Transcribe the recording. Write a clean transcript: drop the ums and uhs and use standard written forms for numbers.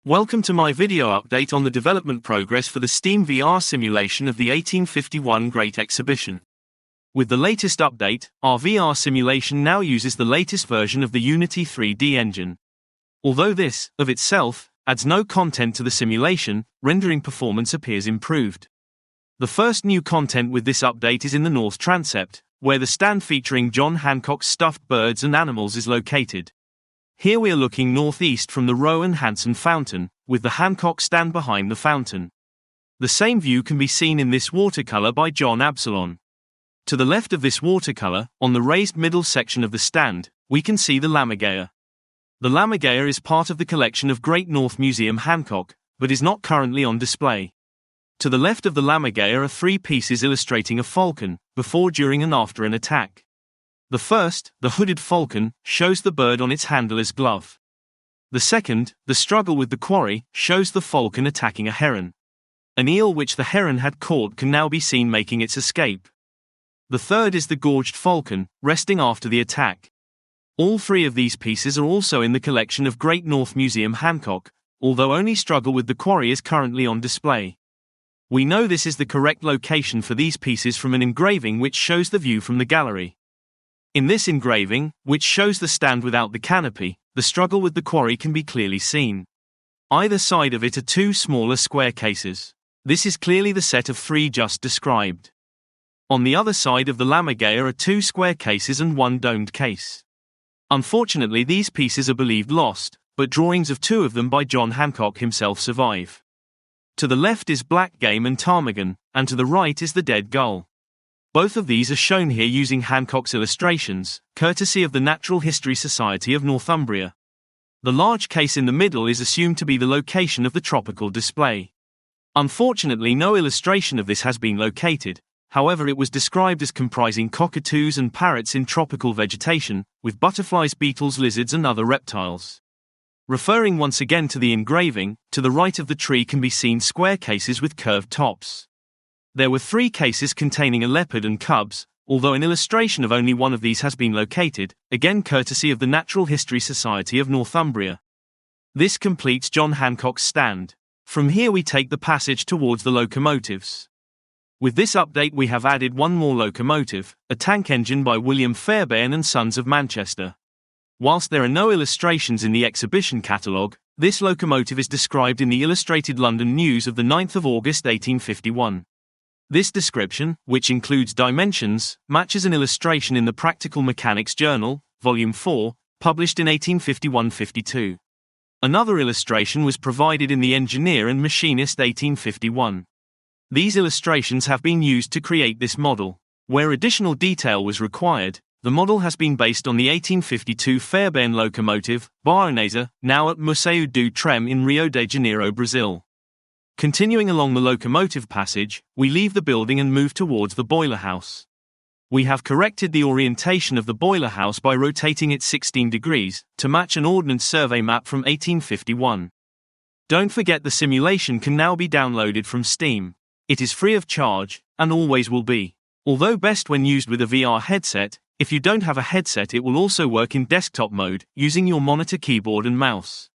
Welcome to my video update on the development progress for the Steam VR simulation of the 1851 Great Exhibition. With the latest update, our VR simulation now uses the latest version of the Unity 3D engine. Although this, of itself, adds no content to the simulation, rendering performance appears improved. The first new content with this update is in the North Transept, where the stand featuring John Hancock's stuffed birds and animals is located. Here we are looking northeast from the Rowe and Hanson fountain, with the Hancock stand behind the fountain. The same view can be seen in this watercolor by John Absalon. To the left of this watercolor, on the raised middle section of the stand, we can see the Lammergeier. The Lammergeier is part of the collection of Great North Museum Hancock, but is not currently on display. To the left of the Lammergeier are three pieces illustrating a falcon, before, during and after an attack. The first, the Hooded Falcon, shows the bird on its handler's glove. The second, the struggle with the quarry, shows the falcon attacking a heron. An eel which the heron had caught can now be seen making its escape. The third is the Gorged Falcon, resting after the attack. All three of these pieces are also in the collection of Great North Museum Hancock, although only struggle with the quarry is currently on display. We know this is the correct location for these pieces from an engraving which shows the view from the gallery. In this engraving, which shows the stand without the canopy, the struggle with the quarry can be clearly seen. Either side of it are two smaller square cases. This is clearly the set of three just described. On the other side of the Lammergeier are two square cases and one domed case. Unfortunately, these pieces are believed lost, but drawings of two of them by John Hancock himself survive. To the left is Black Game and Ptarmigan, and to the right is the Dead Gull. Both of these are shown here using Hancock's illustrations, courtesy of the Natural History Society of Northumbria. The large case in the middle is assumed to be the location of the tropical display. Unfortunately, no illustration of this has been located, however it was described as comprising cockatoos and parrots in tropical vegetation, with butterflies, beetles, lizards and other reptiles. Referring once again to the engraving, to the right of the tree can be seen square cases with curved tops. There were three cases containing a leopard and cubs, although an illustration of only one of these has been located, again courtesy of the Natural History Society of Northumbria. This completes John Hancock's stand. From here we take the passage towards the locomotives. With this update we have added one more locomotive, a tank engine by William Fairbairn and Sons of Manchester. Whilst there are no illustrations in the exhibition catalogue, this locomotive is described in the Illustrated London News of the 9th of August 1851. This description, which includes dimensions, matches an illustration in the Practical Mechanics Journal, Volume 4, published in 1851-52. Another illustration was provided in the Engineer and Machinist 1851. These illustrations have been used to create this model. Where additional detail was required, the model has been based on the 1852 Fairbairn locomotive, Baronesa, now at Museu do Trem in Rio de Janeiro, Brazil. Continuing along the locomotive passage, we leave the building and move towards the boiler house. We have corrected the orientation of the boiler house by rotating it 16 degrees, to match an Ordnance Survey map from 1851. Don't forget the simulation can now be downloaded from Steam. It is free of charge, and always will be. Although best when used with a VR headset, if you don't have a headset it will also work in desktop mode, using your monitor, keyboard and mouse.